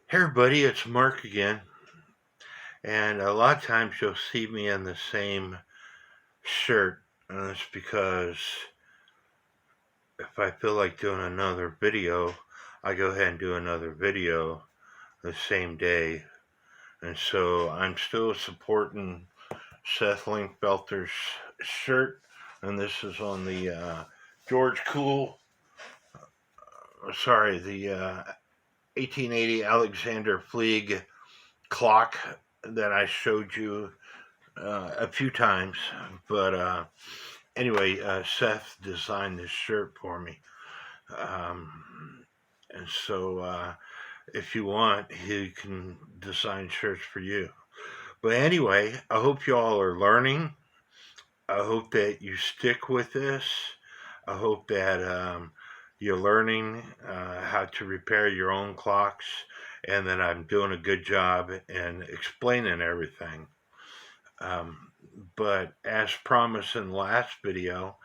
Hey everybody, it's Mark again, and a lot of times you'll see me in the same shirt, and that's because if I feel like doing another video, I go ahead and do another video the same day, and so I'm still supporting Seth Linkfelter's shirt, and this is on the George Kuehl, the 1880 Alexander Flieg clock that I showed you a few times, but anyway, Seth designed this shirt for me, and so if you want, he can design shirts for you. But anyway, I hope you all are learning. I hope that you stick with this. I hope that you're learning how to repair your own clocks, and that I'm doing a good job in explaining everything. But as promised in the last video,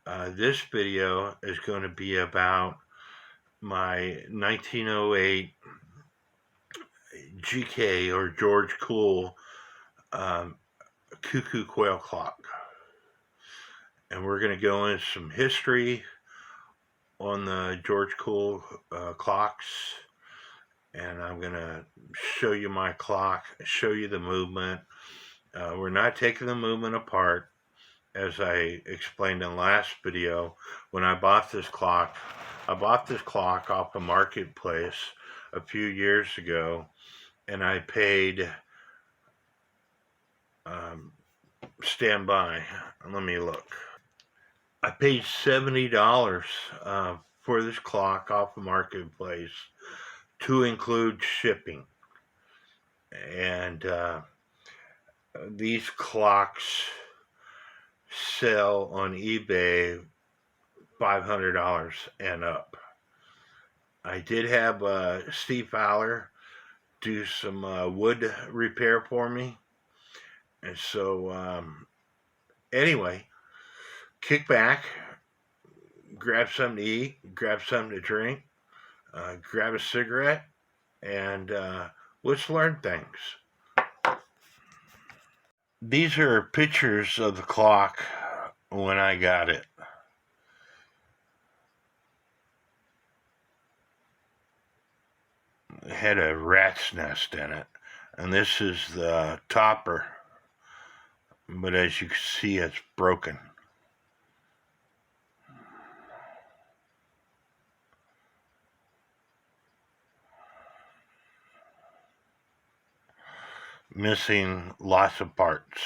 this video is going to be about my 1908 GK or George Kuehl Cuckoo quail clock. And we're going to go into some history on the George Kuehl clocks. And I'm going to show you my clock, show you the movement. We're not taking the movement apart. As I explained in the last video, when I bought this clock off a marketplace a few years ago, and I paid, stand by, let me look. I paid $70 for this clock off the marketplace to include shipping. And these clocks sell on eBay $500 and up. I did have Steve Fowler do some wood repair for me, and so anyway, kick back, grab something to eat, grab something to drink, grab a cigarette, and let's learn things. These are pictures of the clock when I got it. It had a rat's nest in it, and this is the topper, but as you can see, it's broken. Missing lots of parts.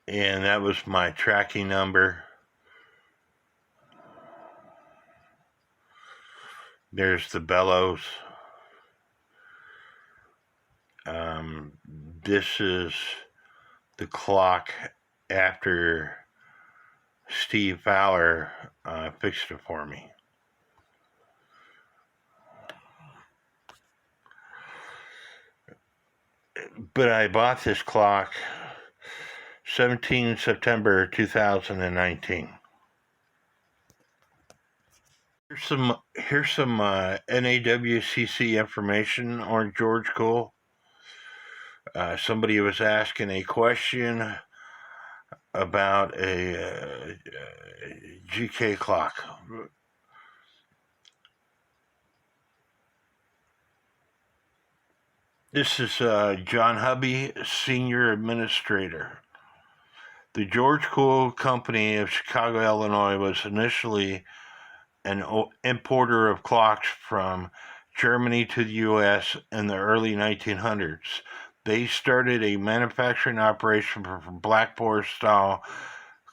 And that was my tracking number. There's the bellows. This is the clock after Steve Fowler fixed it for me. But I bought this clock 17 September 2019. Here's some NAWCC information on George Kuehl. Somebody was asking a question about a GK clock. This is John Hubby, Senior Administrator. The George Kuehl Company of Chicago, Illinois was initially an importer of clocks from Germany to the U.S. in the early 1900s. They started a manufacturing operation for blackboard-style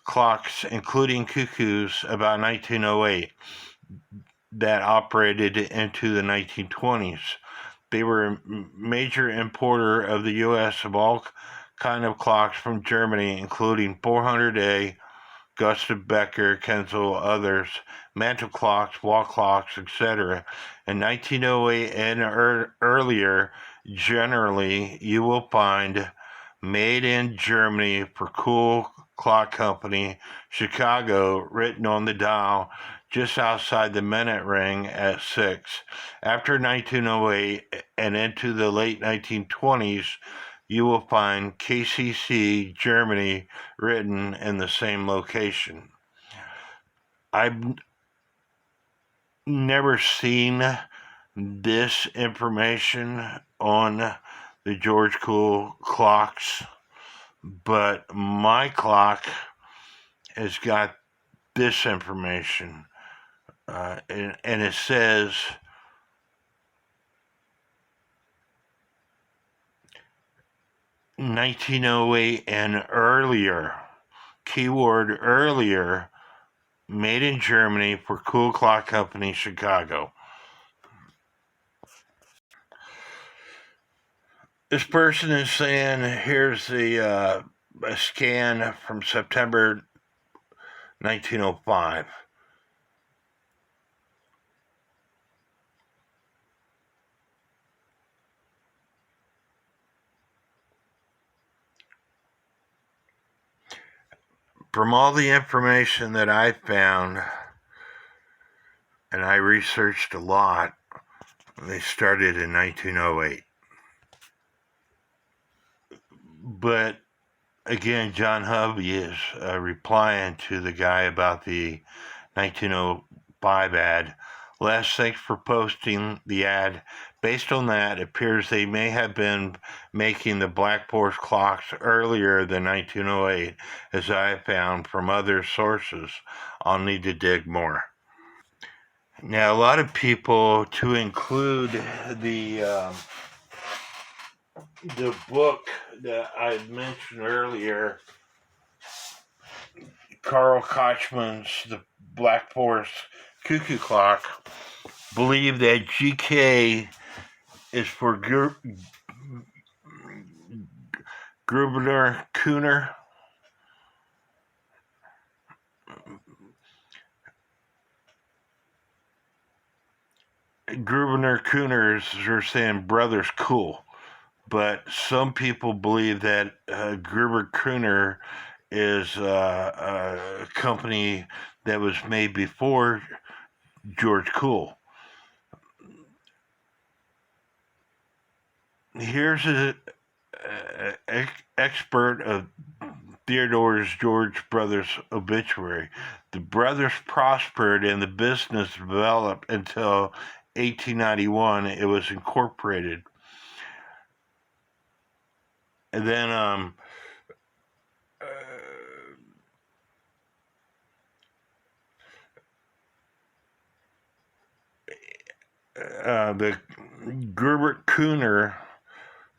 clocks, including Cuckoos, about 1908, that operated into the 1920s. They were a major importer of the U.S. of all kind of clocks from Germany, including 400A, Gustav Becker, Kenzel, others, mantle clocks, wall clocks, etc. In 1908 and earlier, generally, you will find made in Germany for Kuehl Clock Company, Chicago, written on the dial just outside the minute ring at 6. After 1908 and into the late 1920s, you will find KCC, Germany, written in the same location. I've never seen this information on the George Kuehl clocks, but my clock has got this information, and it says 1908 and earlier, keyword earlier, made in Germany for Kuehl Clock Company, Chicago. This person is saying, here's a scan from September 1905. From all the information that I found, and I researched a lot, they started in 1908. But again, John Hubby is replying to the guy about the 1905 ad. Les, thanks for posting the ad. Based on that, it appears they may have been making the Black Forest clocks earlier than 1908, as I have found from other sources. I'll need to dig more. Now, a lot of people, to include the book that I mentioned earlier, Carl Kochman's The Black Forest Cuckoo Clock, believe that GK is for Grubner Kuener. Grubner Kuehners are saying Brothers Kuehl, but some people believe that Gruber Kuener is a company that was made before George Kuehl. Here's an expert of Theodore's George Brothers obituary. The brothers prospered and the business developed until 1891. It was incorporated. And then the Gerbert Kuener,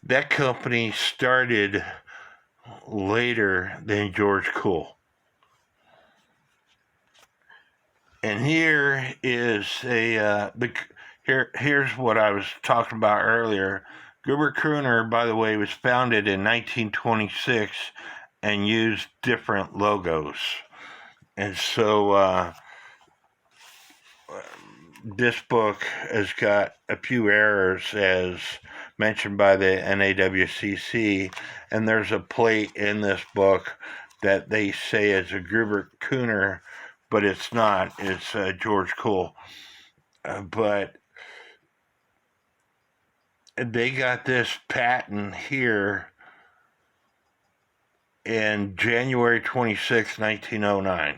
that company started later than George Kuehl. And here is here's what I was talking about earlier. Gerbert Kuener, by the way, was founded in 1926 and used different logos. And so this book has got a few errors as mentioned by the NAWCC, and there's a plate in this book that they say is a Gerbert Kuener, but it's not. It's George Kuehl. But they got this patent here in January 26, 1909.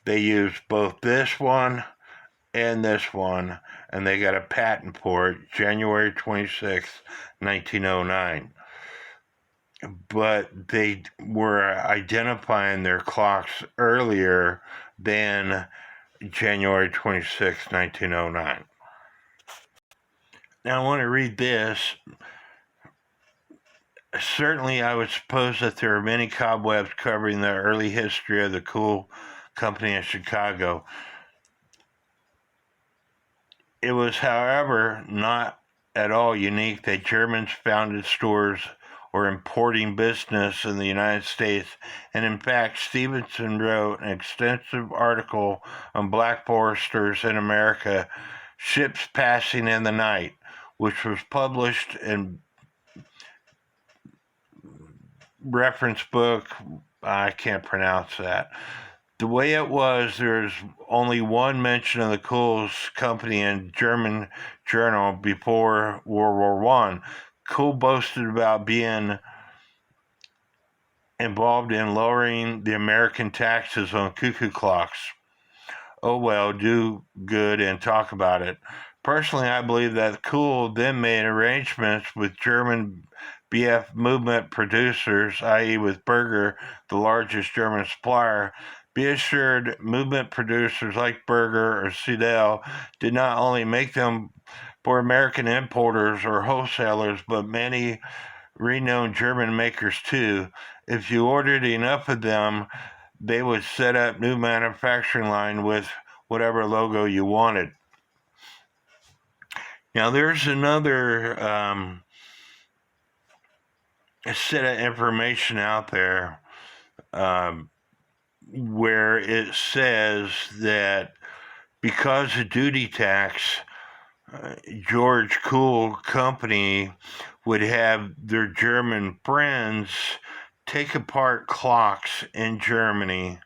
They used both this one and this one, and they got a patent for it January 26, 1909. But they were identifying their clocks earlier than January 26, 1909. Now I want to read this. Certainly, I would suppose that there are many cobwebs covering the early history of the Kuehl Company in Chicago. It was, however, not at all unique that Germans founded stores or importing business in the United States, and in fact, Stevenson wrote an extensive article on Black Foresters in America, Ships Passing in the Night, which was published in reference book I can't pronounce that. The way it was, there's only one mention of the Kuehl's company in German journal before World War One. Kuehl boasted about being involved in lowering the American taxes on cuckoo clocks. Oh well, do good and talk about it. Personally, I believe that Kuehl then made arrangements with German BF movement producers, i.e., with Berger, the largest German supplier. Be assured, movement producers like Berger or Seidel did not only make them for American importers or wholesalers, but many renowned German makers too. If you ordered enough of them, they would set up new manufacturing line with whatever logo you wanted. Now, there's another set of information out there where it says that because of duty tax, George Kuehl company would have their German friends take apart clocks in Germany,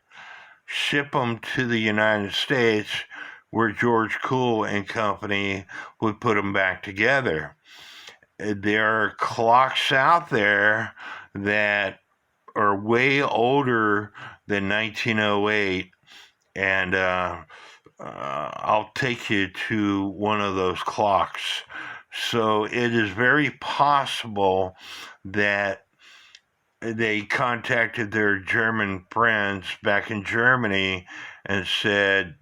ship them to the United States, where George Kuehl and company would put them back together. There are clocks out there that are way older than 1908, and I'll take you to one of those clocks. So it is very possible that they contacted their German friends back in Germany and said,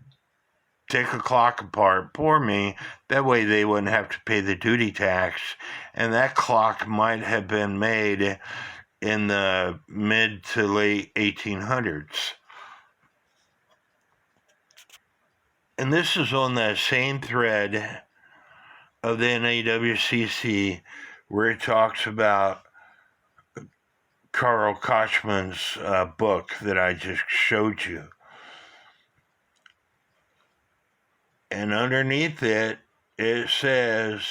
take a clock apart for me. That way they wouldn't have to pay the duty tax. And that clock might have been made in the mid to late 1800s. And this is on that same thread of the NAWCC where it talks about Karl Kochman's book that I just showed you. And underneath it, it says,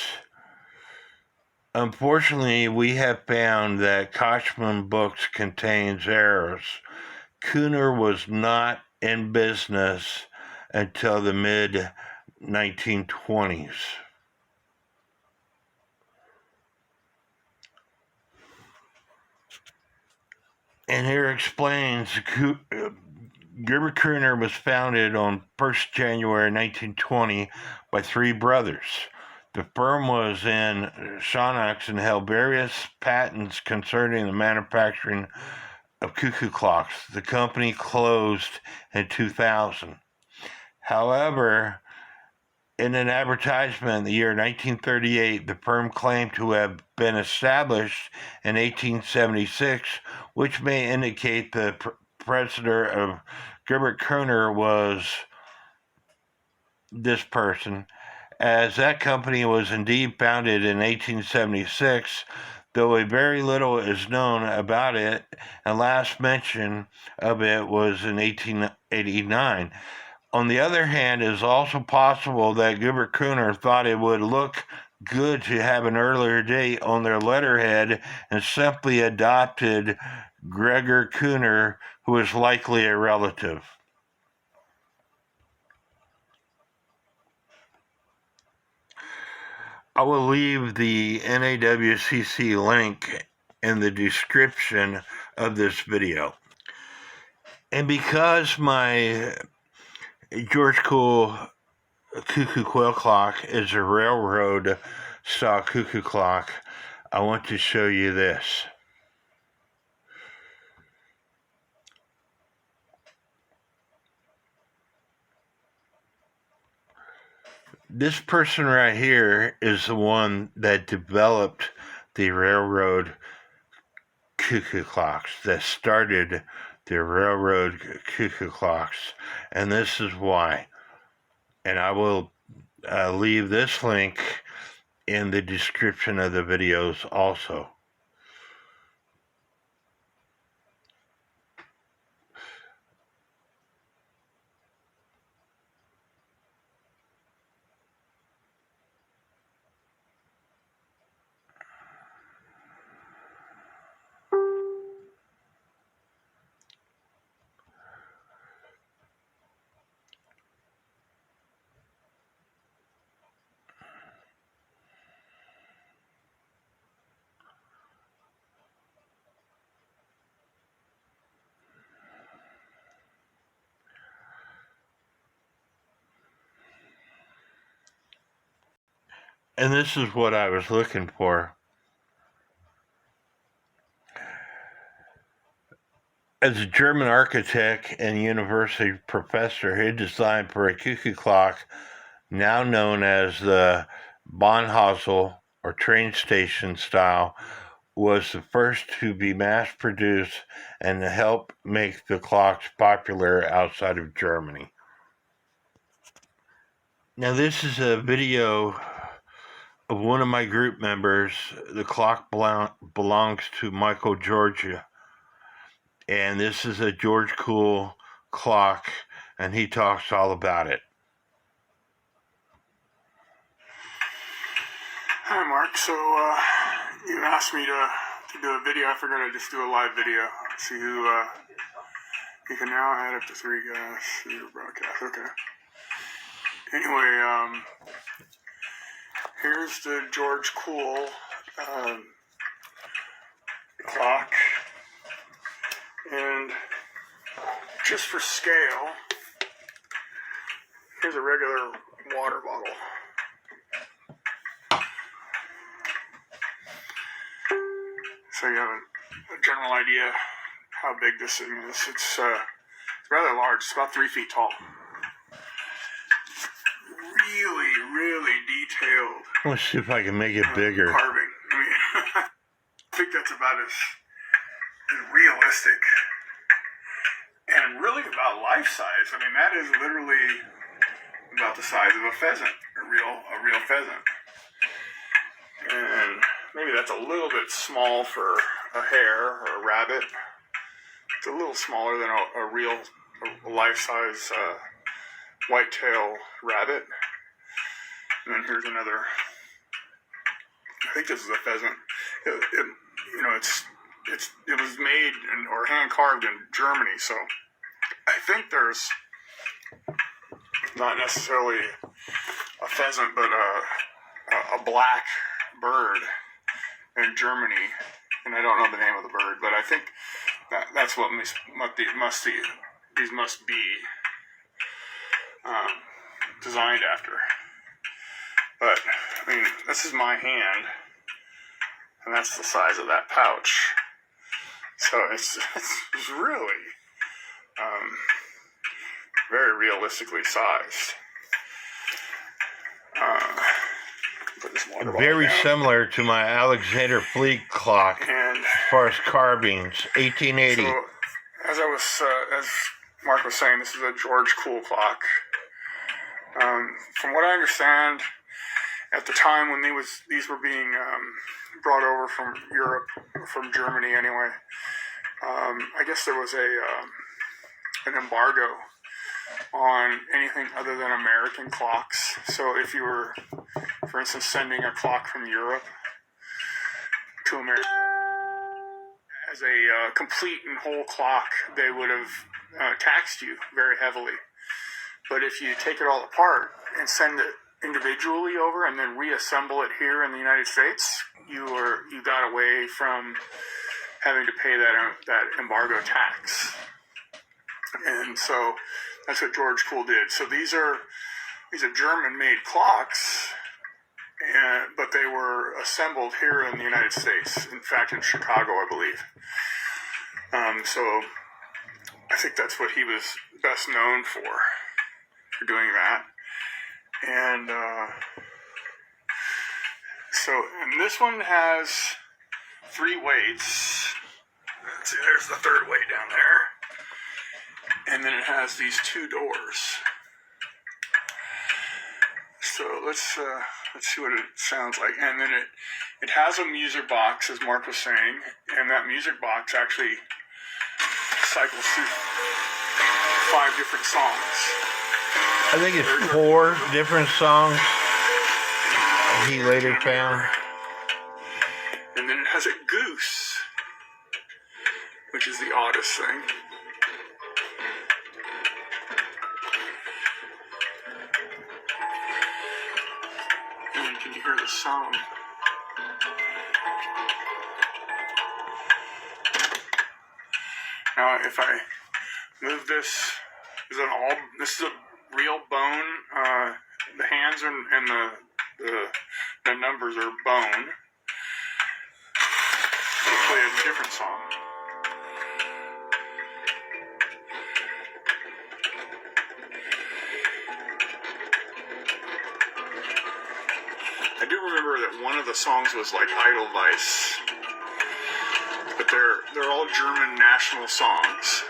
unfortunately, we have found that Kochman books contains errors. Kuhner was not in business until the mid 1920s. And here explains Gerber Kuhner was founded on 1st January 1920 by three brothers. The firm was in Schonach and held various patents concerning the manufacturing of cuckoo clocks. The company closed in 2000. However, in an advertisement in the year 1938, the firm claimed to have been established in 1876, which may indicate the president of Gerbert Kuhner was this person, as that company was indeed founded in 1876, though a very little is known about it, and last mention of it was in 1889. On the other hand, it is also possible that Gerbert Kuhner thought it would look good to have an earlier date on their letterhead and simply adopted Gregor Kuhner, who is likely a relative. I will leave the NAWCC link in the description of this video. And because my George Kuehl cuckoo quail clock is a railroad style cuckoo clock, I want to show you this. This person right here is the one that developed the railroad cuckoo clocks, that started the railroad cuckoo clocks, and this is why. And I will leave this link in the description of the videos also. And this is what I was looking for. As a German architect and university professor, he designed for a cuckoo clock now known as the Bahnhosel or train station style, was the first to be mass-produced and to help make the clocks popular outside of Germany. Now this is a video of one of my group members. The clock belongs to Michael, Georgia. And this is a George Kuehl clock, and he talks all about it. Hi, Mark. So you asked me to do a video. I figured I'd just do a live video. See who you can now add up to 3 guys. See your broadcast. Okay. Anyway, here's the George Kuehl clock, and just for scale, here's a regular water bottle. So you have a general idea how big this thing is. It's rather large. It's about 3 feet tall. Really, really detailed. Let's see if I can make it bigger. Carving. I mean, I think that's about as realistic and really about life size. I mean, that is literally about the size of a pheasant, a real pheasant. And maybe that's a little bit small for a hare or a rabbit. It's a little smaller than a real life-size whitetail rabbit. And then here's another. I think this is a pheasant. It was made or hand carved in Germany, so I think there's not necessarily a pheasant, but a black bird in Germany, and I don't know the name of the bird, but I think that's what these must be designed after. But I mean, this is my hand, and that's the size of that pouch. So it's really very realistically sized. Very similar to my Alexander Fleet clock and as far as carvings, 1880. So, as Mark was saying, this is a George Kuehl clock. From what I understand, at the time when these were being brought over from Europe, from Germany anyway, I guess there was an embargo on anything other than American clocks. So if you were, for instance, sending a clock from Europe to America as a complete and whole clock, they would have taxed you very heavily. But if you take it all apart and send it individually over and then reassemble it here in the United States, you got away from having to pay that embargo tax. And so that's what George Kuehl did. So these are German-made clocks, but they were assembled here in the United States. In fact, in Chicago, I believe. So I think that's what he was best known for doing that. And and this one has 3 weights. Let's see, there's the 3rd weight down there. And then it has these 2 doors. So let's see what it sounds like. And then it has a music box, as Mark was saying, and that music box actually cycles through 5 different songs. I think it's 4 different songs he later found. And then it has a goose, which is the oddest thing. And can you hear the song? Now, if I move this, this is a real bone. The hands and the numbers are bone. We'll play a different song. I do remember that one of the songs was like Edelweiss, but they're all German national songs.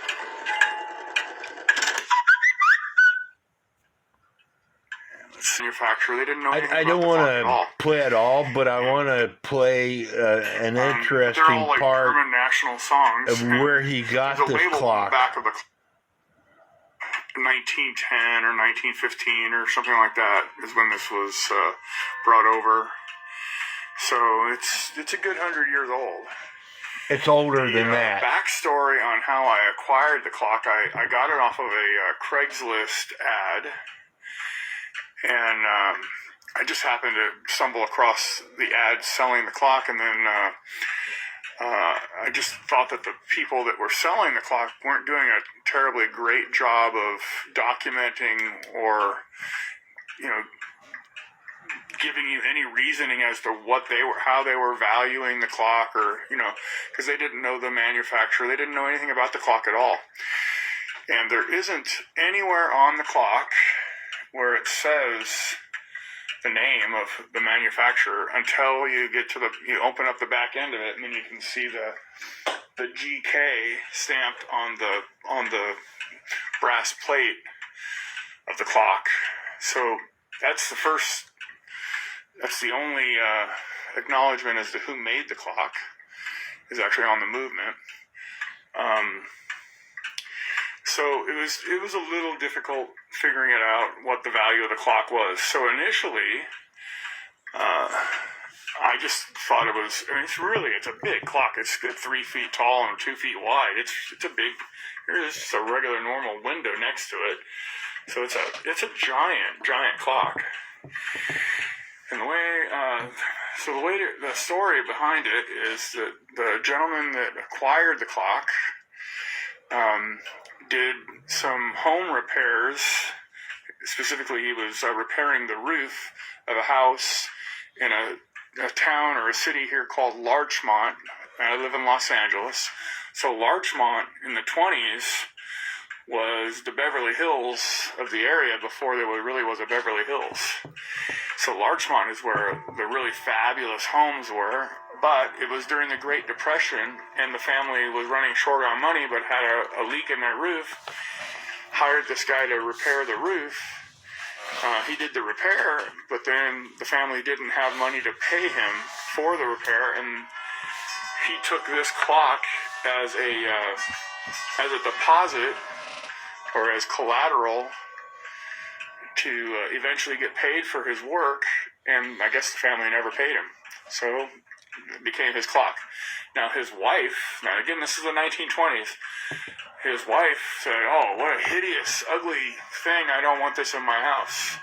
Manufacturer. They didn't know anything I about don't the want clock at all. to play it all, but I want to play an interesting they're all like part German national songs of where he got there's a this label on clock. the back of the 1910 or 1915 or something like that is when this was brought over. So it's a good 100 years old. It's older than that. Backstory on how I acquired the clock, I got it off of a Craigslist ad, and I just happened to stumble across the ad selling the clock, and then I just thought that the people that were selling the clock weren't doing a terribly great job of documenting or, giving you any reasoning as to how they were valuing the clock, or, because they didn't know the manufacturer. They didn't know anything about the clock at all. And there isn't anywhere on the clock where it says the name of the manufacturer until you get to you open up the back end of it, and then you can see the GK stamped on the brass plate of the clock. So that's the only acknowledgement as to who made the clock is actually on the movement. So it was a little difficult figuring it out what the value of the clock was. So initially, I just thought it was. It's a big clock. It's 3 feet tall and 2 feet wide. It's a big. There's just a regular normal window next to it. So it's a giant clock. And the story behind it is that the gentleman that acquired the clock did some home repairs. Specifically, he was repairing the roof of a house in a town or a city here called Larchmont. I live in Los Angeles. So Larchmont in the 20s was the Beverly Hills of the area before there really was a Beverly Hills. So Larchmont is where the really fabulous homes were, but it was during the Great Depression, and the family was running short on money but had a leak in their roof, hired this guy to repair the roof. He did the repair, but then the family didn't have money to pay him for the repair, and he took this clock as a deposit or as collateral to eventually get paid for his work, and I guess the family never paid him. So it became his clock. Now his wife, again, this is the 1920s, his wife said, "Oh, what a hideous, ugly thing. I don't want this in my house."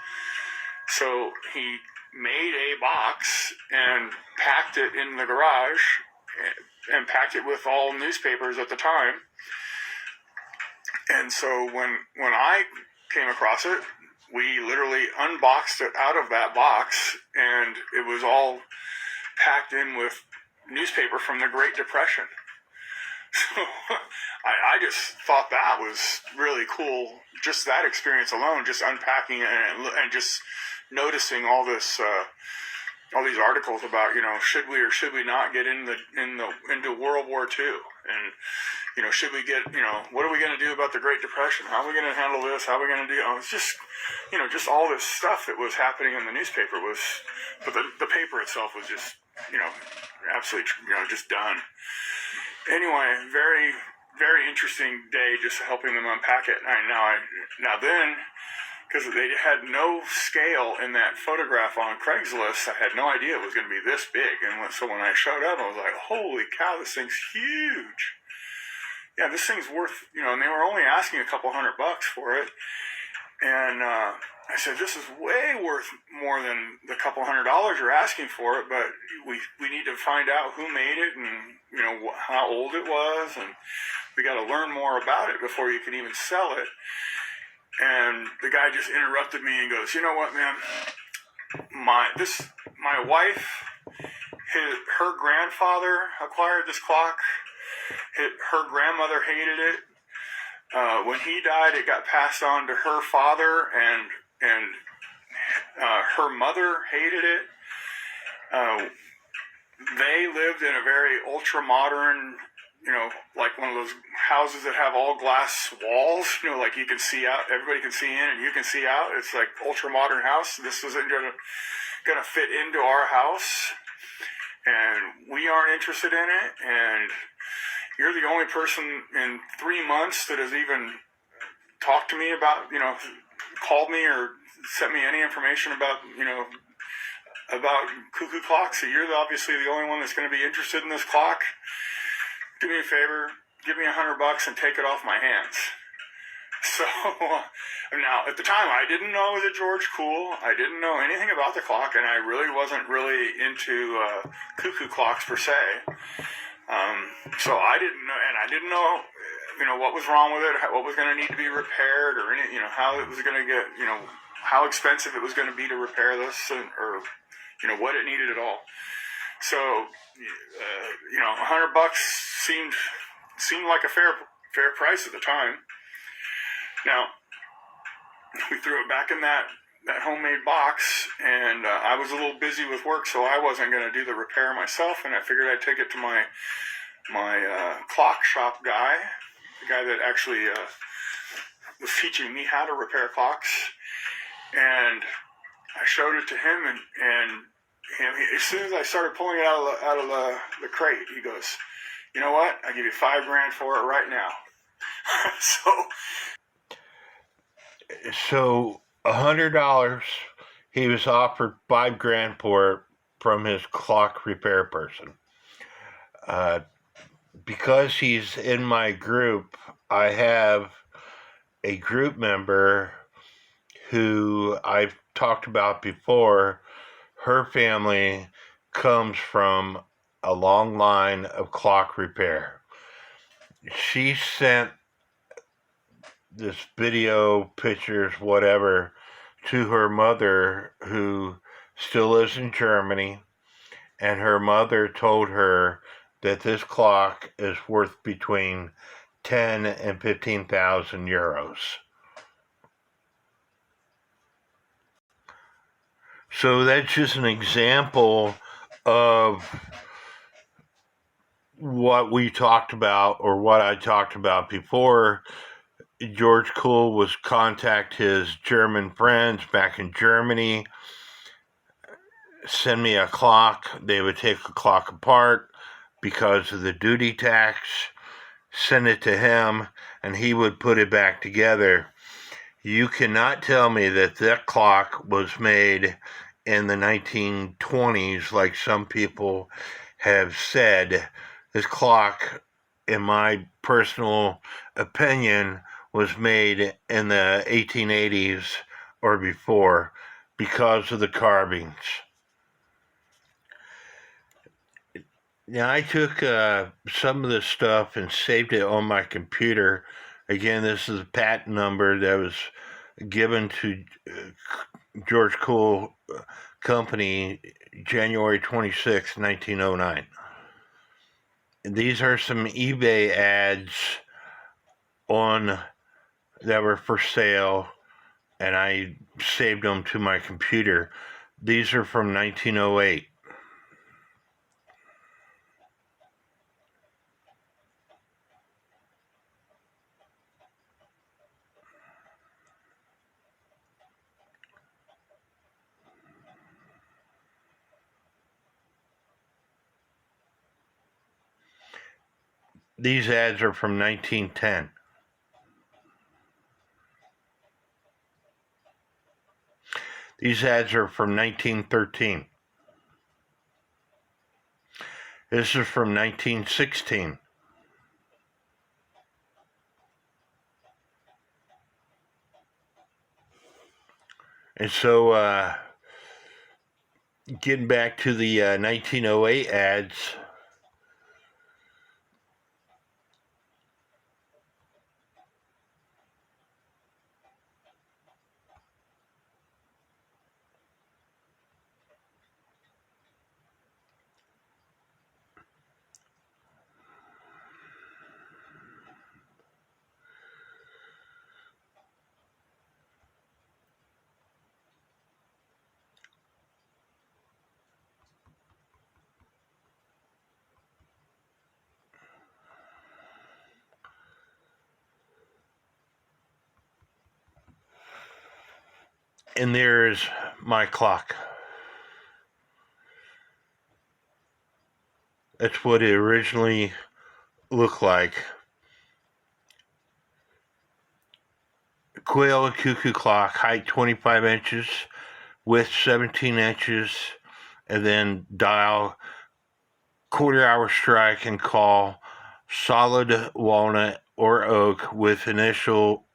So he made a box and packed it in the garage and packed it with all newspapers at the time. And so when I came across it, we literally unboxed it out of that box, and it was all packed in with newspaper from the Great Depression. So I just thought that was really cool. Just that experience alone, just unpacking it and just noticing all this, all these articles about, should we or should we not get into World War II, and should we get, what are we going to do about the Great Depression? How are we going to handle this? How are we going to do? It's just, just all this stuff that was happening in the newspaper but the paper itself was just, absolutely, just done. Anyway, very, very interesting day, just helping them unpack it. Now then, because they had no scale in that photograph on Craigslist, I had no idea it was going to be this big. And so when I showed up, I was like, holy cow, this thing's huge. Yeah, this thing's worth, and they were only asking a couple $100 for it. And I said, this is way worth more than the couple $100 you're asking for it, but we need to find out who made it and, how old it was, and we got to learn more about it before you can even sell it. And the guy just interrupted me and goes, "You know what, man? my wife, her grandfather acquired this clock. Her grandmother hated it. When he died, it got passed on to her father, and her mother hated it. They lived in a very ultra-modern, like one of those houses that have all glass walls, like you can see out, everybody can see in and you can see out. It's like ultra-modern house. This isn't gonna fit into our house, and we aren't interested in it, and you're the only person in 3 months that has even talked to me about, called me or sent me any information about, about Cuckoo clocks. So you're obviously the only one that's going to be interested in this clock. Do me a favor, give me $100 and take it off my hands. So now, at the time, I didn't know it was a George Kuehl. I didn't know anything about the clock, and I really wasn't really into Cuckoo clocks per se. So I didn't know, and I didn't know, what was wrong with it, what was going to need to be repaired, or any, how it was going to get, how expensive it was going to be to repair this, or what it needed at all. So, $100 seemed like a fair price at the time. Now, we threw it back in that homemade box, and I was a little busy with work, so I wasn't going to do the repair myself, and I figured I'd take it to my clock shop guy, the guy that actually was teaching me how to repair clocks, and I showed it to him, and as soon as I started pulling it out of the crate, he goes, "You know what? I'll give you $5,000 for it right now." So $100, he was offered $5,000 for it from his clock repair person. Because he's in my group, I have a group member who I've talked about before. Her family comes from a long line of clock repair. She sent this video, pictures, whatever, to her mother, who still lives in Germany, and her mother told her that this clock is worth between 10 and 15,000 euros. So that's just an example of what we talked about, or what I talked about before. George Kuehl was contact his German friends back in Germany, send me a clock. They would take the clock apart because of the duty tax, send it to him, and he would put it back together. You cannot tell me that that clock was made in the 1920s, like some people have said. This clock, in my personal opinion, was made in the 1880s or before because of the carvings. Now, I took some of this stuff and saved it on my computer. Again, this is a patent number that was given to George Kuehl Company January 26, 1909. These are some eBay ads that were for sale, and I saved them to my computer. These are from 1908. These ads are from 1910. These ads are from 1913. This is from 1916. And so, getting back to the 1908 ads, And there's my clock. That's what it originally looked like. Quail and Cuckoo clock, height 25 inches, width 17 inches, and then dial, quarter-hour strike and call, solid walnut or oak with initial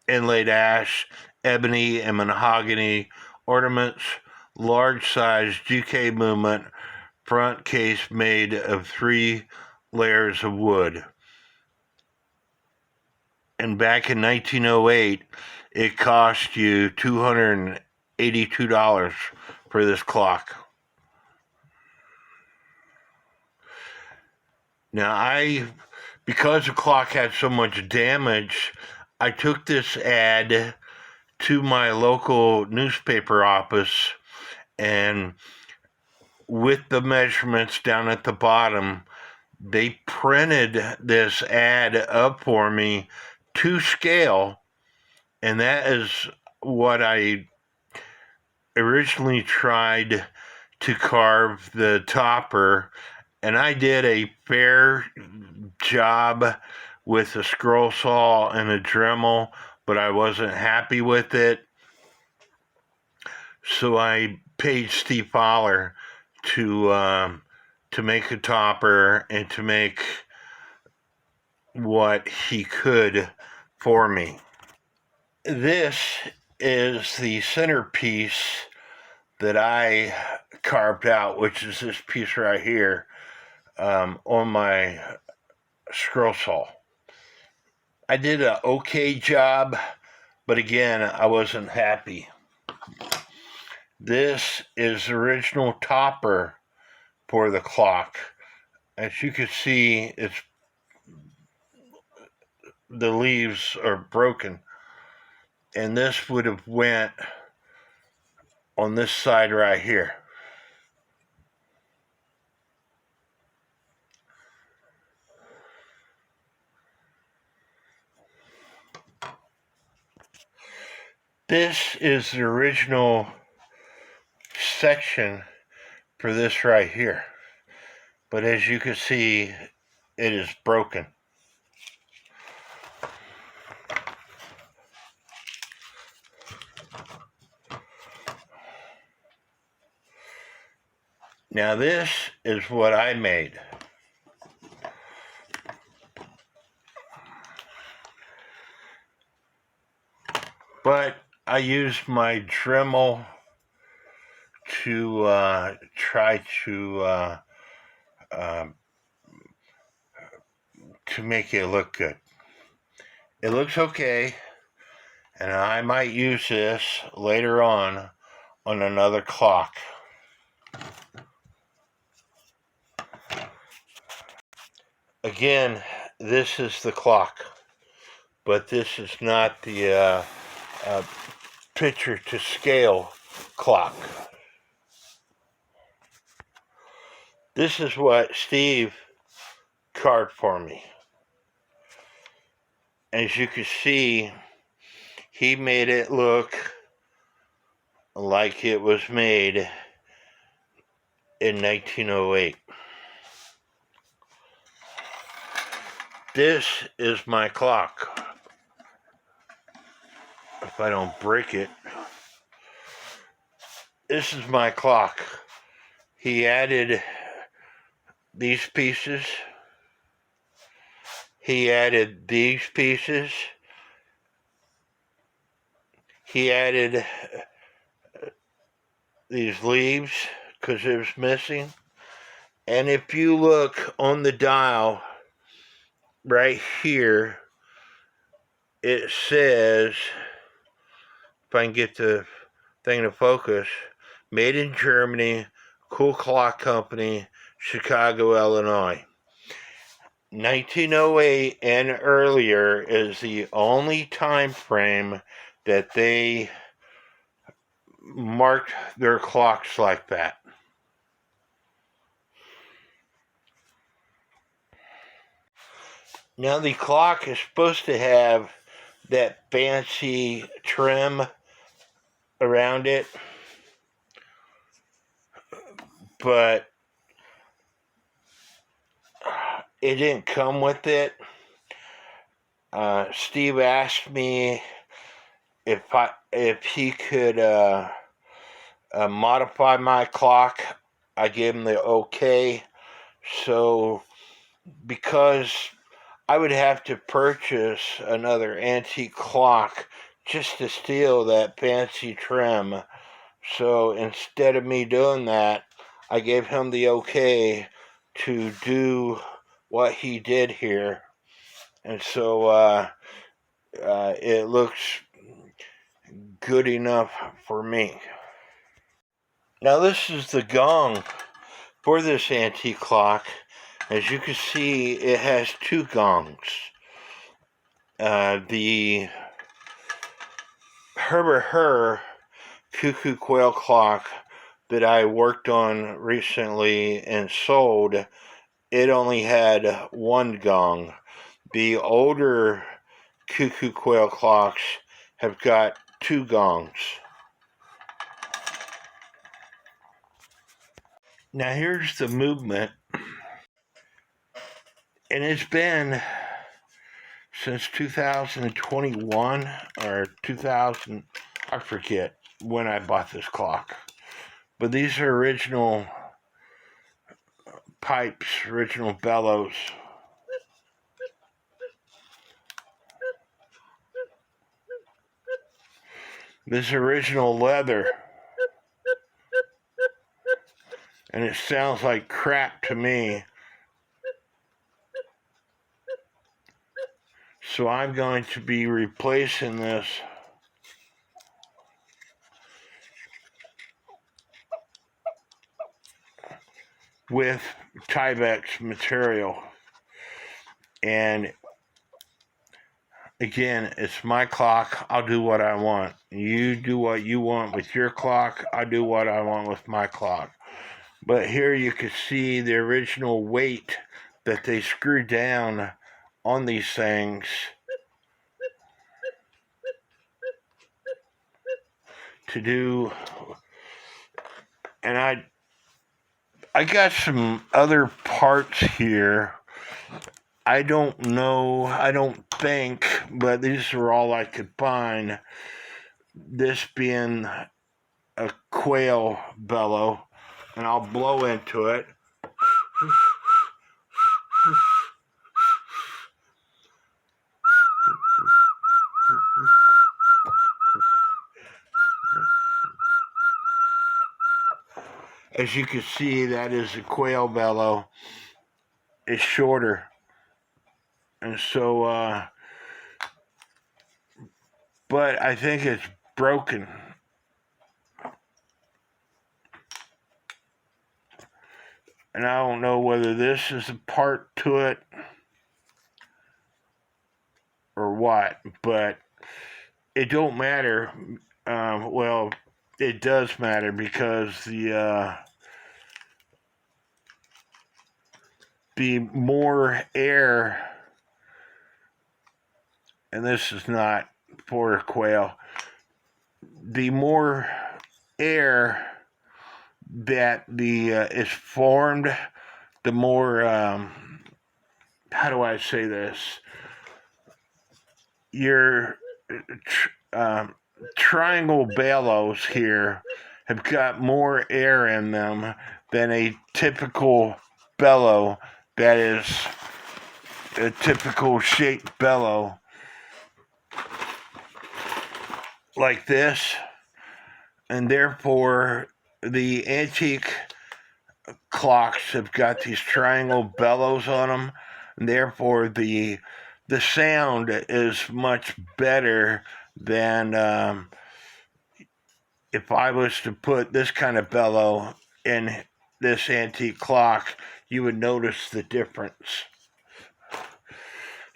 inlaid ash, ebony, and mahogany ornaments, large size GK movement, front case made of 3 layers of wood. And back in 1908, it cost you $282 for this clock. Now, because the clock had so much damage, I took this ad to my local newspaper office, and with the measurements down at the bottom, they printed this ad up for me to scale, and that is what I originally tried to carve the topper, and I did a fair job with a scroll saw and a Dremel, but I wasn't happy with it, so I paid Steve Fowler to make a topper and to make what he could for me. This is the centerpiece that I carved out, which is this piece right here, on my scroll saw. I did an okay job, but again, I wasn't happy. This is the original topper for the clock. As you can see, the leaves are broken, and this would have went on this side right here. This is the original section for this right here, but as you can see, it is broken. Now this is what I made. But I used my Dremel to try to make it look good. It looks okay, and I might use this later on another clock. Again, this is the clock, but this is not the picture to scale clock. This is what Steve carved for me. As you can see, he made it look like it was made in 1908. This is my clock. If I don't break it, this is my clock. He added these pieces. He added these pieces. He added these leaves because it was missing. And if you look on the dial right here, it says, if I can get the thing to focus, made in Germany, Kuehl Clock Company, Chicago, Illinois. 1908 and earlier is the only time frame that they marked their clocks like that. Now the clock is supposed to have that fancy trim around it, but it didn't come with it. Steve asked me if he could modify my clock. I gave him the okay. So because I would have to purchase another antique clock just to steal that fancy trim. So instead of me doing that, I gave him the okay to do what he did here. And so it looks good enough for me. Now this is the gong for this antique clock. As you can see, it has two gongs. The Herbert Cuckoo quail clock that I worked on recently and sold, it only had one gong. The older Cuckoo quail clocks have got two gongs. Now here's the movement, and it's been since 2021 or 2000, I forget when I bought this clock. But these are original pipes, original bellows. This original leather. And it sounds like crap to me. So I'm going to be replacing this with Tyvek's material. And again, it's my clock. I'll do what I want. You do what you want with your clock. I do what I want with my clock. But here you can see the original weight that they screw down on these things to do. And I got some other parts here. I don't know, I don't think, but these are all I could find. This being a quail bellow, and I'll blow into it. As you can see, that is a quail bellow. It's shorter. And so, but I think it's broken. And I don't know whether this is a part to it or what, but it don't matter. Well, it does matter because the more air, and this is not for a quail, the more air that is formed, the more how do I say this? Your triangle bellows here have got more air in them than a typical bellow that is a typical shaped bellow like this. And therefore the antique clocks have got these triangle bellows on them, and therefore the sound is much better than if I was to put this kind of bellow in this antique clock. You would notice the difference.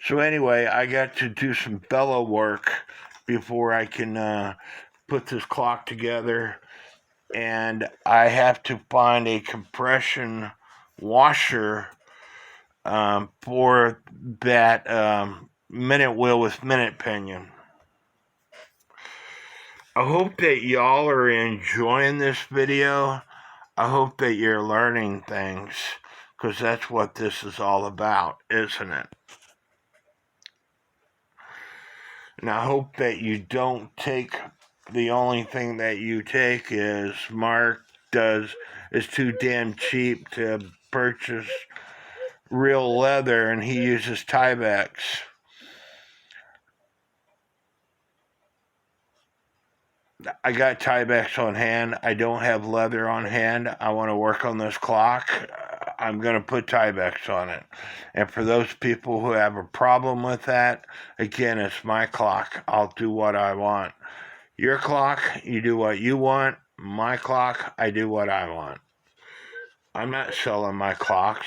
So anyway, I got to do some bellow work before I can put this clock together, and I have to find a compression washer for that minute wheel with minute pinion. I hope that y'all are enjoying this video. I hope that you're learning things, because that's what this is all about, isn't it? And I hope that you don't take the only thing that you take is Mark is too damn cheap to purchase real leather and he uses Tyvek. I got Tyvek on hand. I don't have leather on hand. I want to work on this clock. I'm going to put Tyvek on it. And for those people who have a problem with that, again, it's my clock. I'll do what I want. Your clock, you do what you want. My clock, I do what I want. I'm not selling my clocks.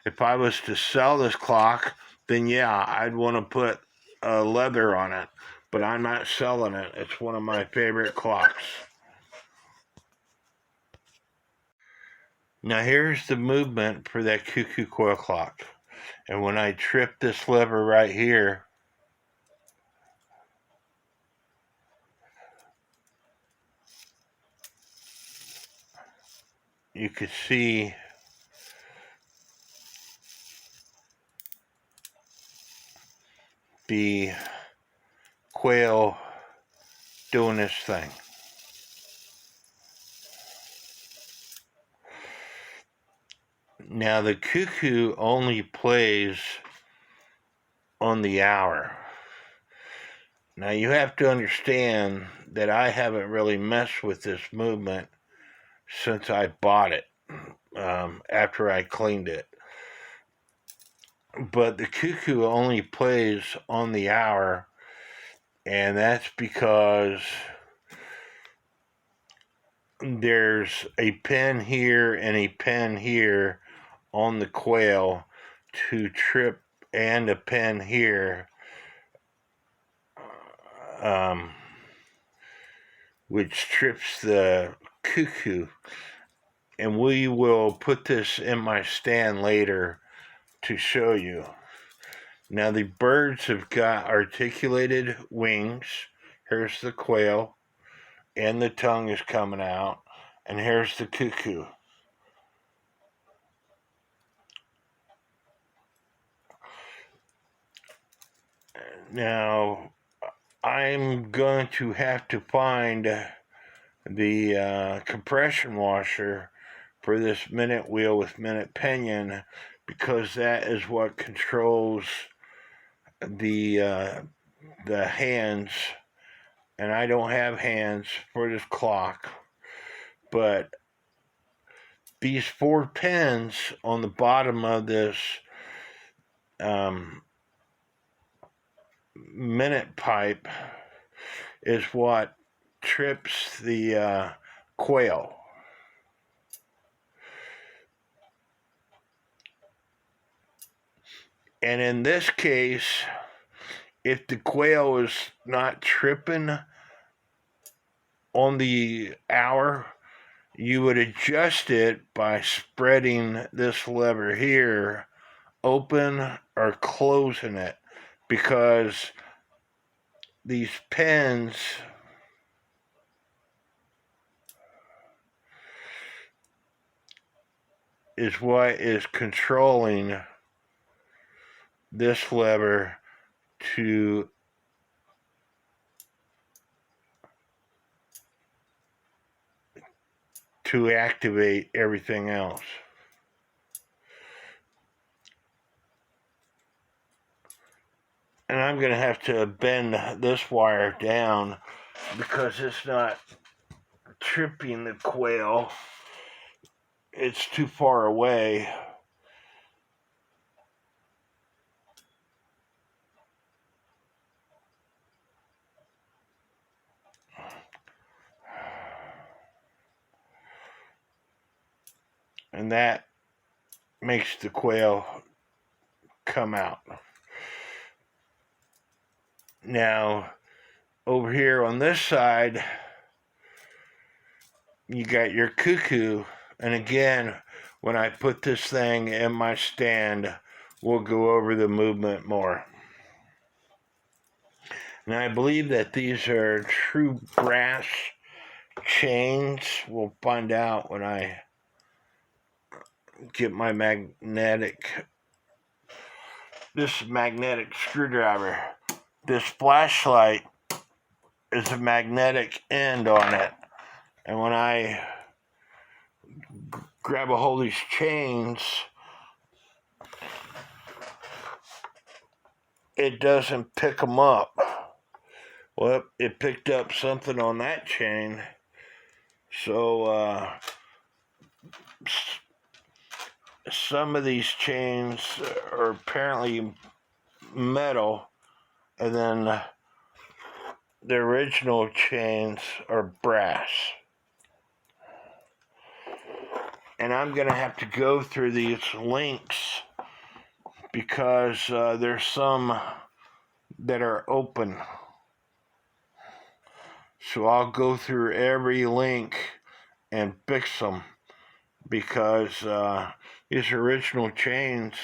If I was to sell this clock, then yeah, I'd want to put leather on it. But I'm not selling it. It's one of my favorite clocks. Now here's the movement for that Cuckoo coil clock. And when I trip this lever right here, you can see the quail doing this thing. Now the Cuckoo only plays on the hour. Now you have to understand that I haven't really messed with this movement since I bought it, after I cleaned it. But the Cuckoo only plays on the hour, and that's because there's a pin here and a pin here on the quail to trip, and a pin here, which trips the Cuckoo. And we will put this in my stand later to show you. Now the birds have got articulated wings. Here's the quail, and the tongue is coming out, and here's the Cuckoo. Now I'm going to have to find the compression washer for this minute wheel with minute pinion, because that is what controls the hands, and I don't have hands for this clock. But these 4 pins on the bottom of this minute pipe is what trips the quail. And in this case, if the quail is not tripping on the hour, you would adjust it by spreading this lever here open or closing it, because these pins is what is controlling this lever to activate everything else. And I'm going to have to bend this wire down because it's not tripping the quail. It's too far away. And that makes the quail come out. Now, over here on this side, you got your Cuckoo. And again, when I put this thing in my stand, we'll go over the movement more. And I believe that these are true brass chains. We'll find out when I get my this magnetic screwdriver. This flashlight is a magnetic end on it. And when I grab a hold of these chains, it doesn't pick them up. Well, it picked up something on that chain. So, some of these chains are apparently metal, and then the original chains are brass. And I'm going to have to go through these links because there's some that are open. So I'll go through every link and fix them because these original chains,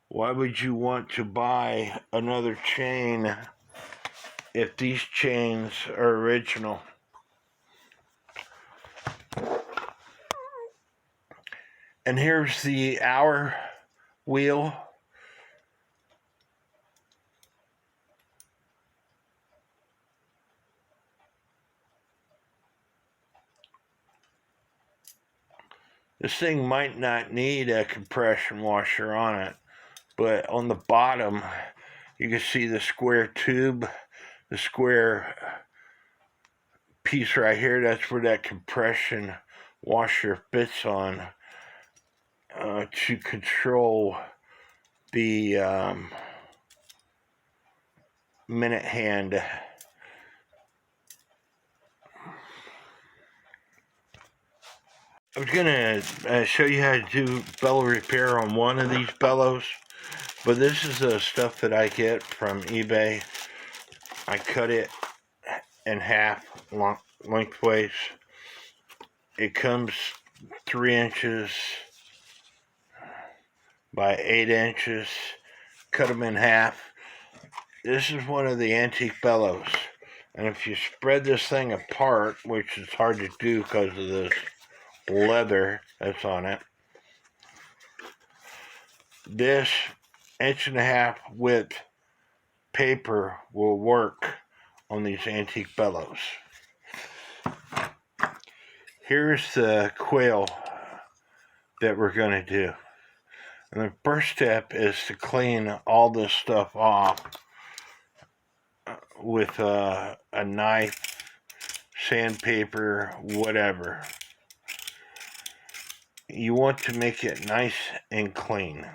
why would you want to buy another chain if these chains are original? And here's the hour wheel. This thing might not need a compression washer on it, but on the bottom, you can see the square tube, the square piece right here. That's where that compression washer fits on to control the minute hand. I was going to show you how to do bellow repair on one of these bellows, but this is the stuff that I get from eBay. I cut it in half lengthways. It comes 3 inches by 8 inches. Cut them in half. This is one of the antique bellows, and if you spread this thing apart, which is hard to do because of this leather that's on it, this 1.5 inch width paper will work on these antique bellows. Here's the quail that we're going to do. And the first step is to clean all this stuff off with a knife, sandpaper, whatever. You want to make it nice and clean.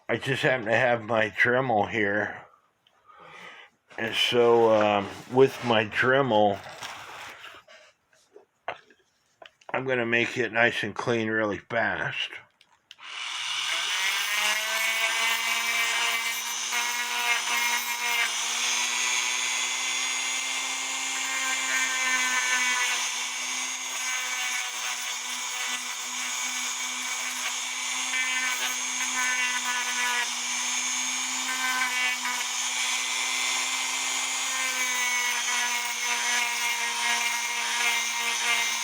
I just happen to have my Dremel here, and so with my Dremel, I'm going to make it nice and clean really fast.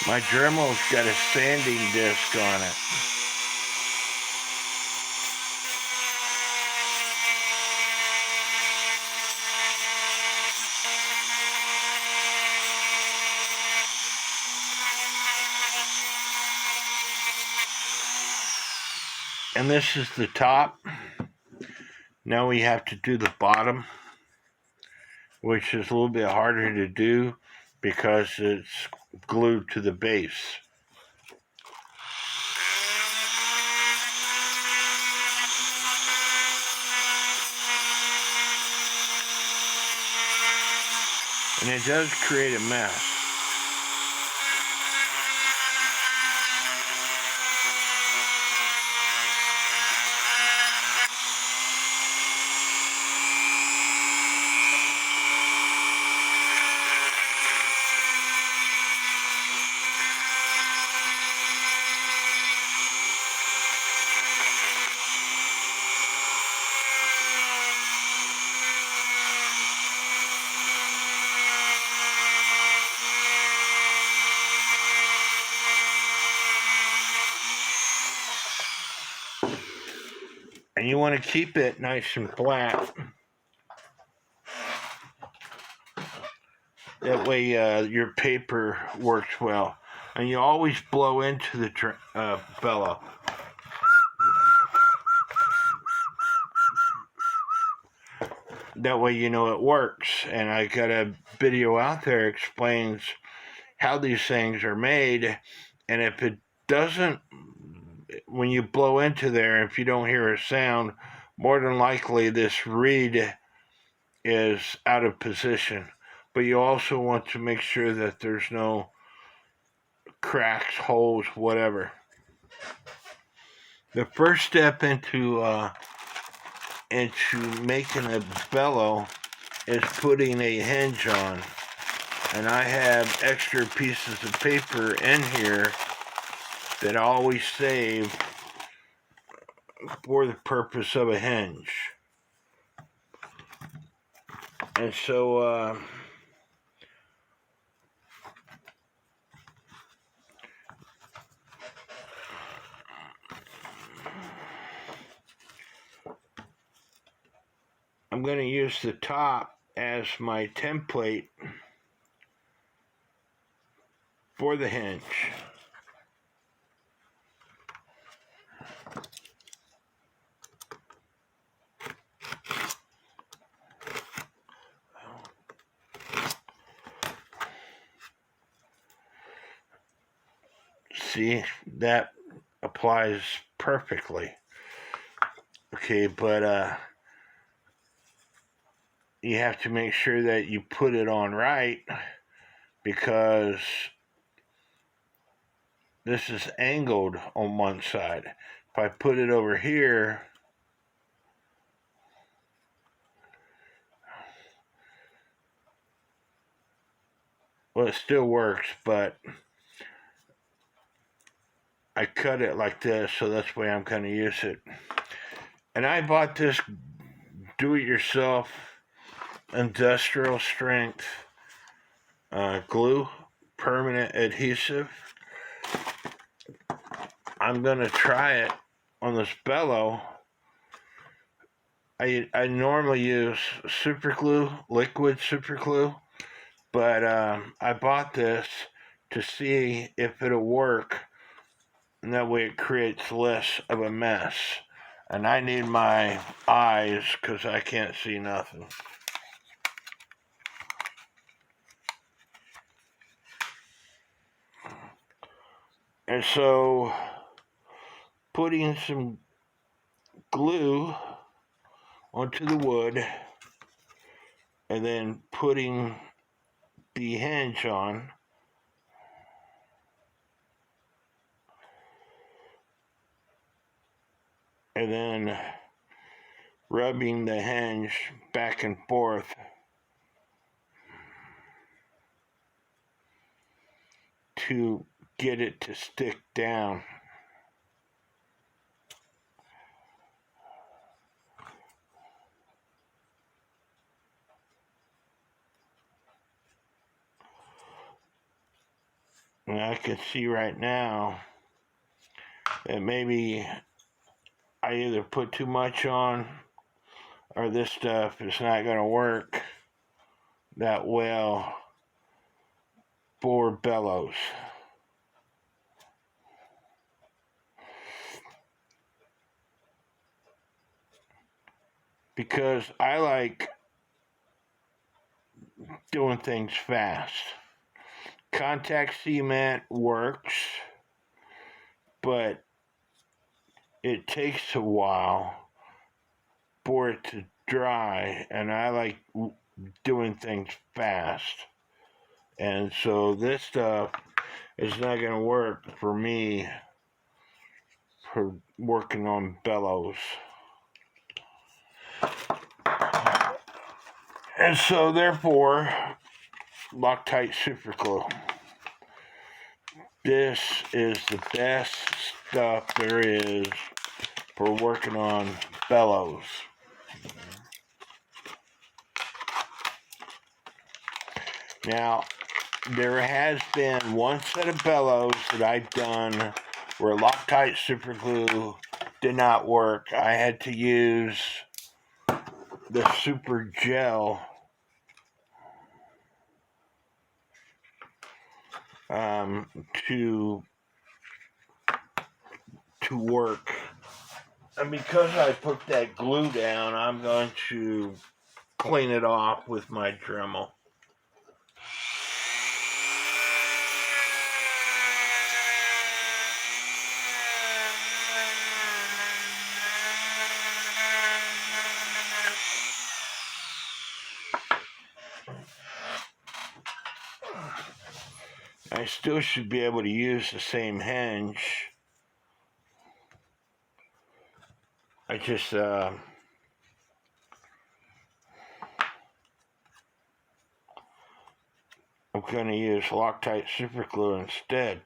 My Dremel's got a sanding disc on it. And this is the top. Now we have to do the bottom, which is a little bit harder to do because it's glued to the base. And it does create a mess. And you want to keep it nice and flat. That way your paper works well. And you always blow into the bellow. That way you know it works. And I got a video out there explains how these things are made. And if it doesn't, when you blow into there, if you don't hear a sound, more than likely this reed is out of position. But you also want to make sure that there's no cracks, holes, whatever. The first step into making a bellow is putting a hinge on. And I have extra pieces of paper in here that I always save for the purpose of a hinge. And so I'm going to use the top as my template for the hinge. See, that applies perfectly. Okay, but you have to make sure that you put it on right, because this is angled on one side. If I put it over here, well, it still works, but I cut it like this, so that's the way I'm going to use it. And I bought this do-it-yourself industrial strength glue, permanent adhesive. I'm going to try it on this bellow. I normally use super glue, liquid super glue, but I bought this to see if it'll work, and that way it creates less of a mess. And I need my eyes because I can't see nothing. And so putting some glue onto the wood and then putting the hinge on, and then rubbing the hinge back and forth to get it to stick down. And I can see right now that maybe I either put too much on or this stuff is not going to work that well for bellows. Because I like doing things fast. Contact cement works, but it takes a while for it to dry, and I like doing things fast. And so this stuff is not going to work for me for working on bellows. And so therefore, Loctite super glue. This is the best stuff there is for working on bellows. Now, there has been one set of bellows that I've done where Loctite super glue did not work. I had to use the super gel to work. And because I put that glue down, I'm going to clean it off with my Dremel. I still should be able to use the same hinge. I just I'm going to use Loctite super glue instead.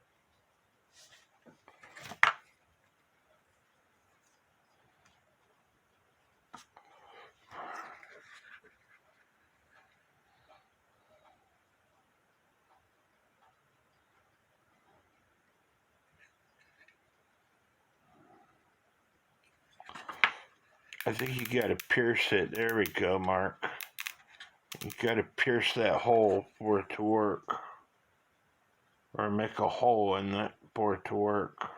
I think you got to pierce it. There we go, Mark. You got to pierce that hole for it to work. Or make a hole in that for it to work.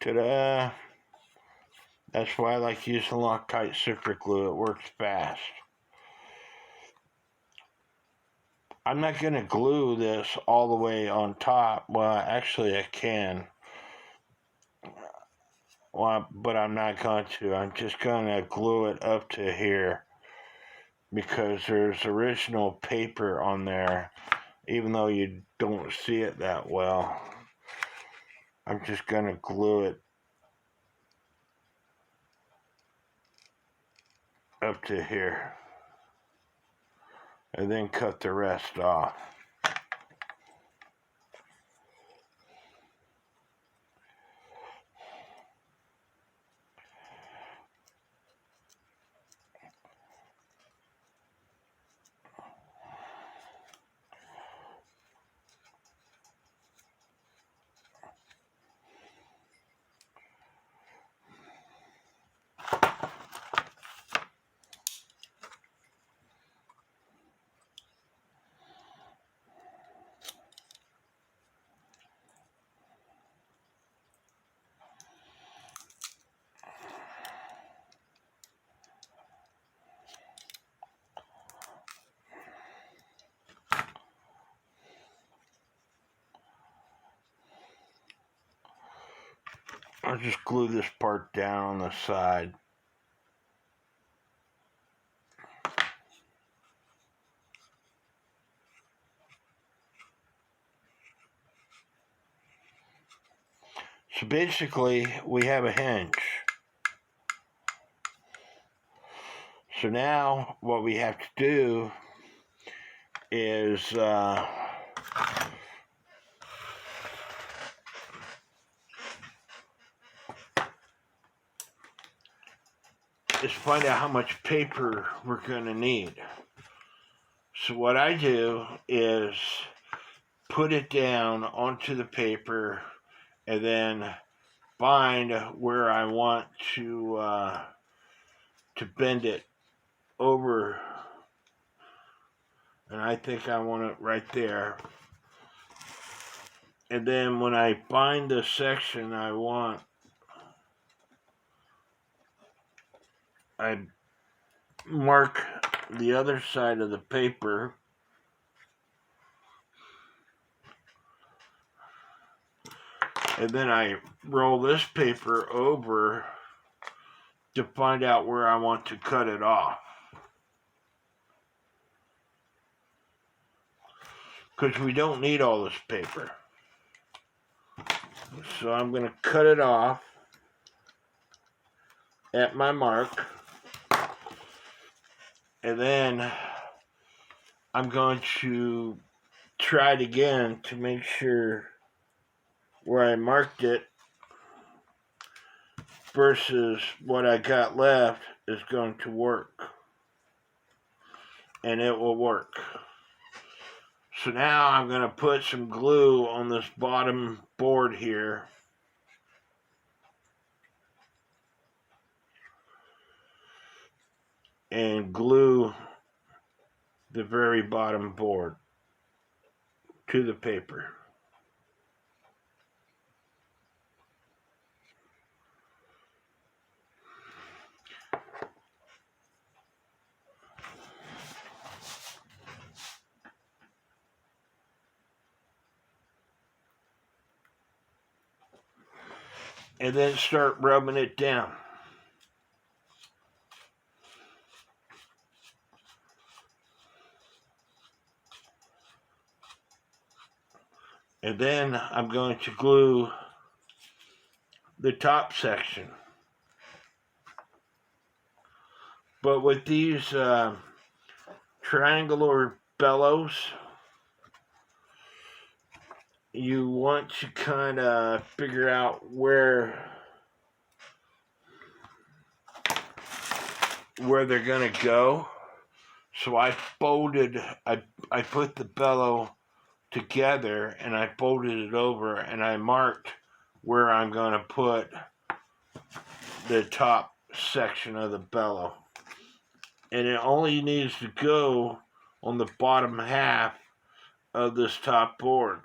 Ta-da! That's why I like using Loctite super glue. It works fast. I'm not going to glue this all the way on top. Well, actually I can. Well, but I'm not going to. I'm just going to glue it up to here because there's original paper on there, even though you don't see it that well. I'm just going to glue it up to here and then cut the rest off. I'll just glue this part down on the side. So basically, we have a hinge. So now what we have to do is find out how much paper we're going to need. So what I do is put it down onto the paper and then find where I want to bend it over, and I think I want it right there. And then when I bind the section I want, I mark the other side of the paper and then I roll this paper over to find out where I want to cut it off. Because we don't need all this paper. So I'm going to cut it off at my mark. And then I'm going to try it again to make sure where I marked it versus what I got left is going to work. And it will work. So now I'm going to put some glue on this bottom board here. And glue the very bottom board to the paper. And then start rubbing it down. And then I'm going to glue the top section. But with these triangular bellows, you want to kind of figure out where they're going to go. So I put the bellow together and I folded it over and I marked where I'm going to put the top section of the bellow. And it only needs to go on the bottom half of this top board.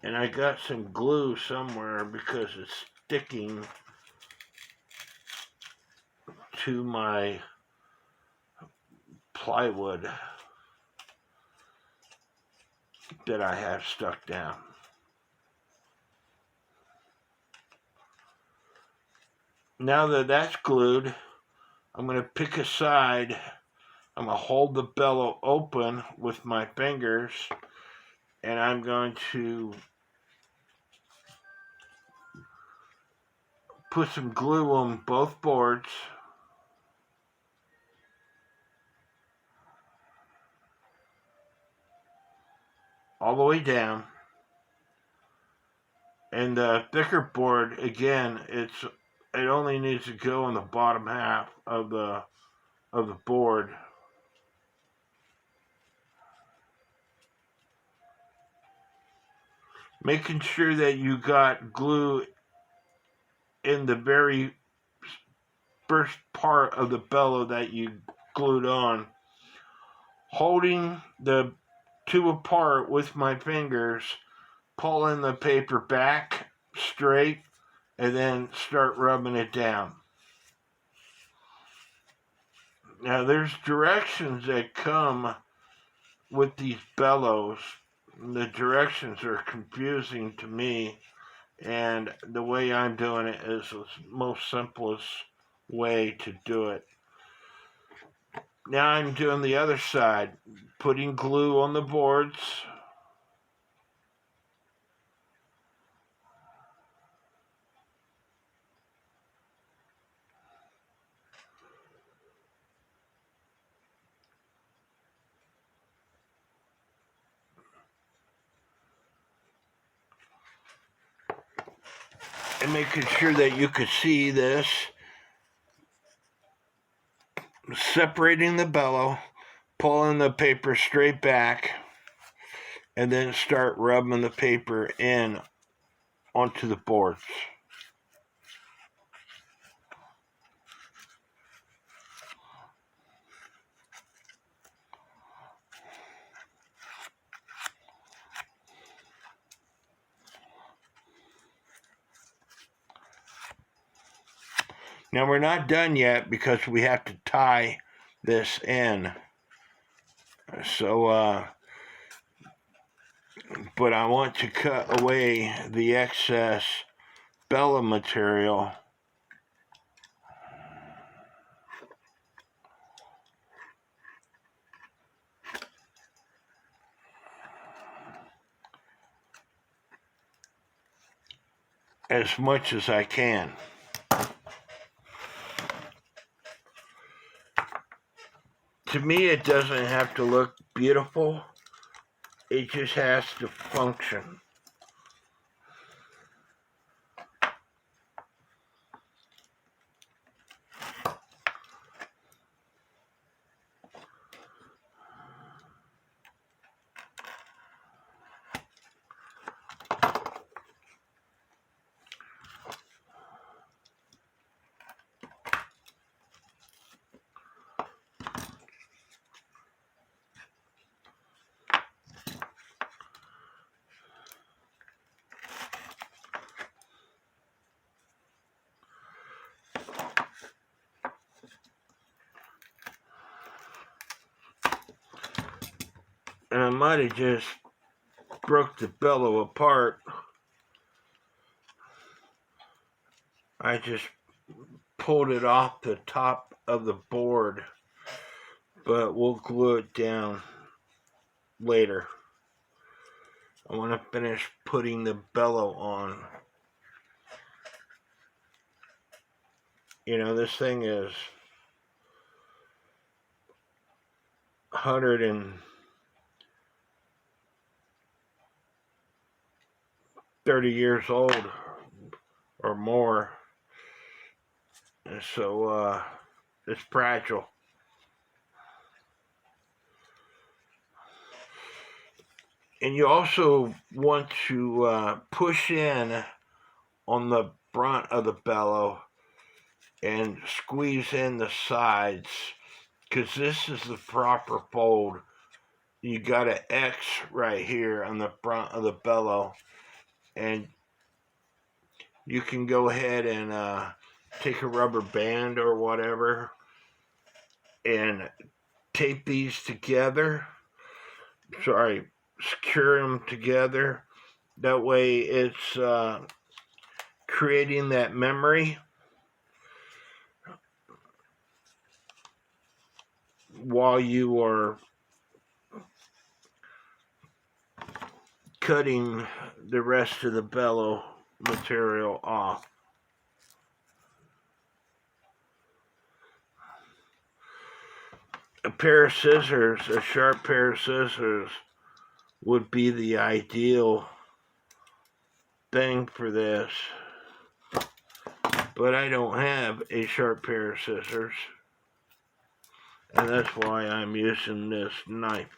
And I got some glue somewhere because it's sticking to my plywood that I have stuck down. Now that that's glued, I'm going to pick a side. I'm going to hold the bellow open with my fingers, and I'm going to put some glue on both boards. All the way down. And the thicker board, again, it only needs to go on the bottom half of the board. Making sure that you got glue in the very first part of the bellow that you glued on. Holding the two apart with my fingers, pulling the paper back straight, and then start rubbing it down. Now there's directions that come with these bellows. The directions are confusing to me, and the way I'm doing it is the most simplest way to do it. Now I'm doing the other side, putting glue on the boards. And making sure that you could see this. Separating the bellow, pulling the paper straight back, and then start rubbing the paper in onto the boards. Now we're not done yet because we have to tie this in. So but I want to cut away the excess bellow material as much as I can. To me, it doesn't have to look beautiful. It just has to function. And I might have just broke the bellow apart. I just pulled it off the top of the board, but we'll glue it down later. I want to finish putting the bellow on. You know, this thing is 130 years old or more, and so it's fragile. And you also want to push in on the front of the bellow and squeeze in the sides, because this is the proper fold. You got an X right here on the front of the bellow, and you can go ahead and take a rubber band or whatever and tape these together. Secure them together. That way it's creating that memory while you are cutting the rest of the bellow material off. A pair of scissors, a sharp pair of scissors, would be the ideal thing for this. But I don't have a sharp pair of scissors, and that's why I'm using this knife.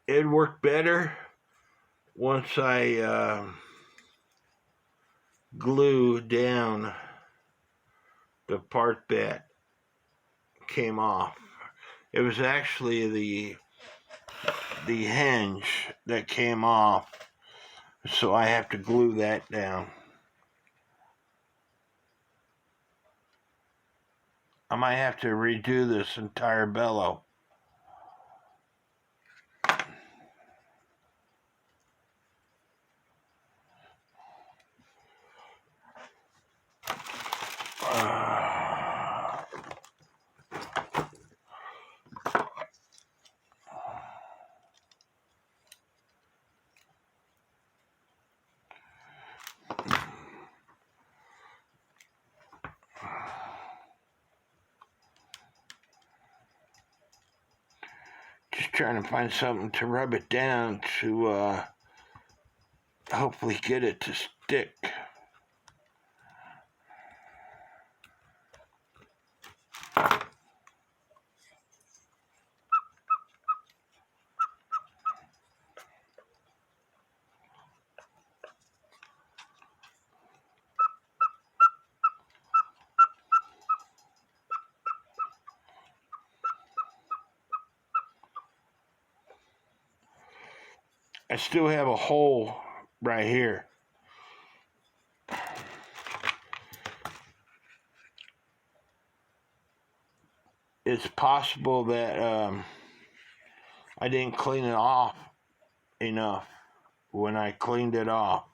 It'd work better once I glue down the part that came off. It was actually the hinge that came off, so I have to glue that down. I might have to redo this entire bellow. trying to find something to rub it down to hopefully get it to stick. I still have a hole right here. It's possible that I didn't clean it off enough when I cleaned it off.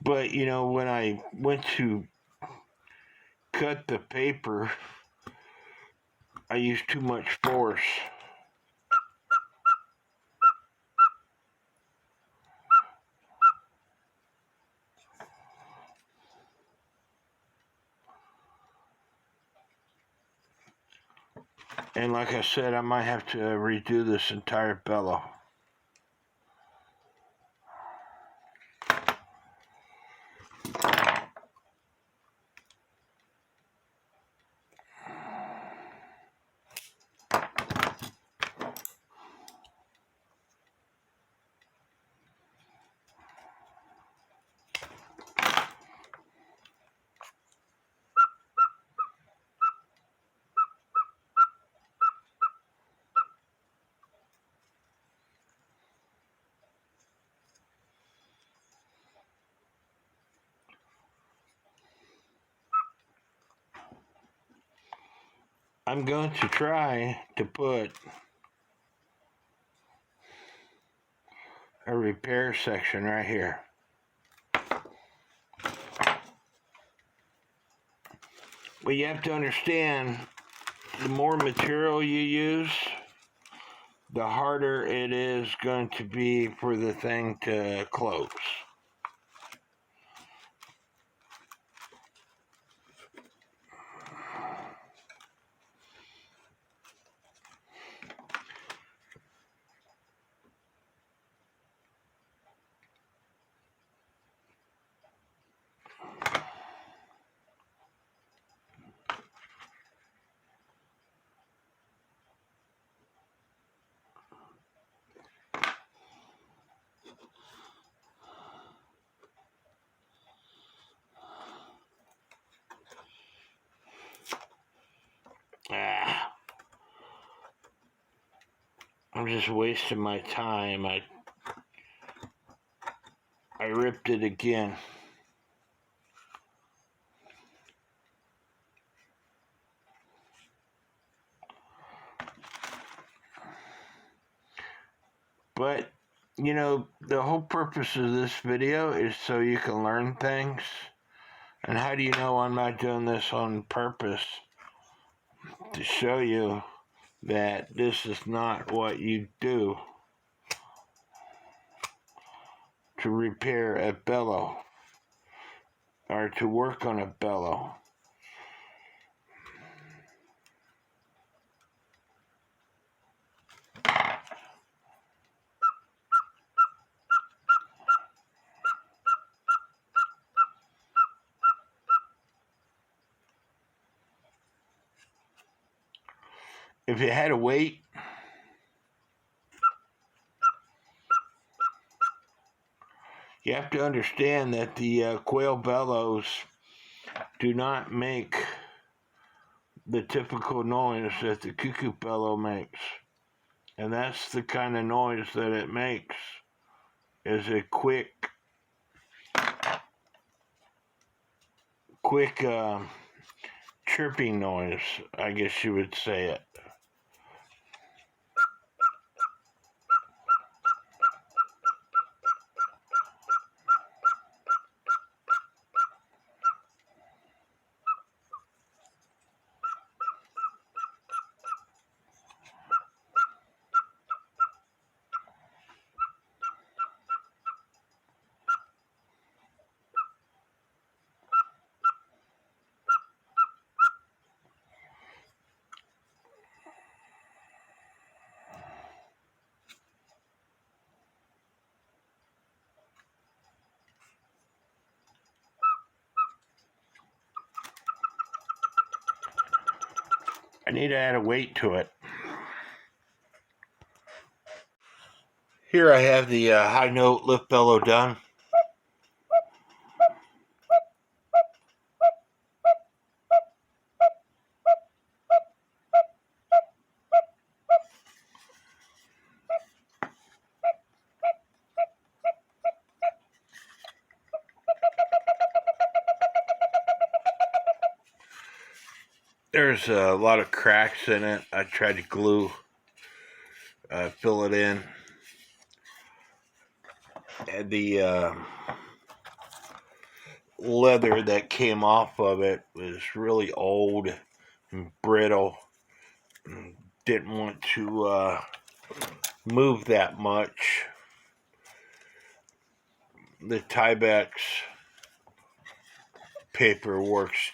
But, you know, when I went to cut the paper, I used too much force. And like I said, I might have to redo this entire bellow. I'm going to try to put a repair section right here. But you have to understand, the more material you use, the harder it is going to be for the thing to close. I'm just wasting my time. I ripped it again. But, you know, the whole purpose of this video is so you can learn things. And how do you know I'm not doing this on purpose? To show you that this is not what you do to repair a bellow or to work on a bellow. If it had a weight, you have to understand that the quail bellows do not make the typical noise that the cuckoo bellow makes. And that's the kind of noise that it makes, is a quick chirping noise, I guess you would say it. need to add a weight to it. Here I have the high note lift bellow done. There's a lot of cracks in it. I tried to glue, fill it in. And the leather that came off of it was really old and brittle. Didn't want to move that much. The Tyvek paper works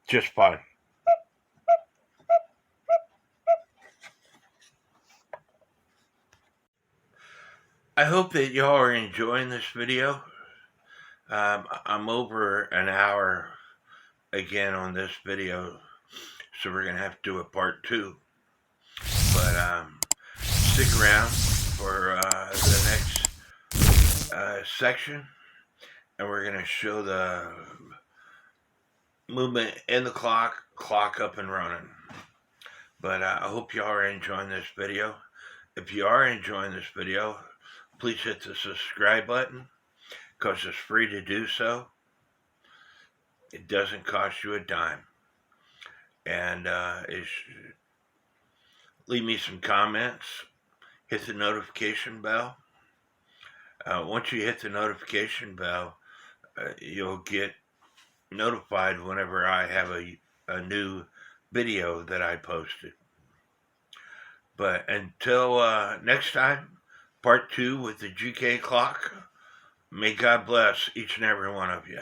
just fine. I hope that y'all are enjoying this video. I'm over an hour again on this video, so we're going to have to do a part 2. But stick around for the next section, and we're going to show the movement in the clock up and running. But I hope y'all are enjoying this video. If you are enjoying this video, please hit the subscribe button, because it's free to do so. It doesn't cost you a dime. And leave me some comments. Hit the notification bell. Once you hit the notification bell, you'll get notified whenever I have a new video that I posted. But until next time, part 2 with the GK clock. May God bless each and every one of you.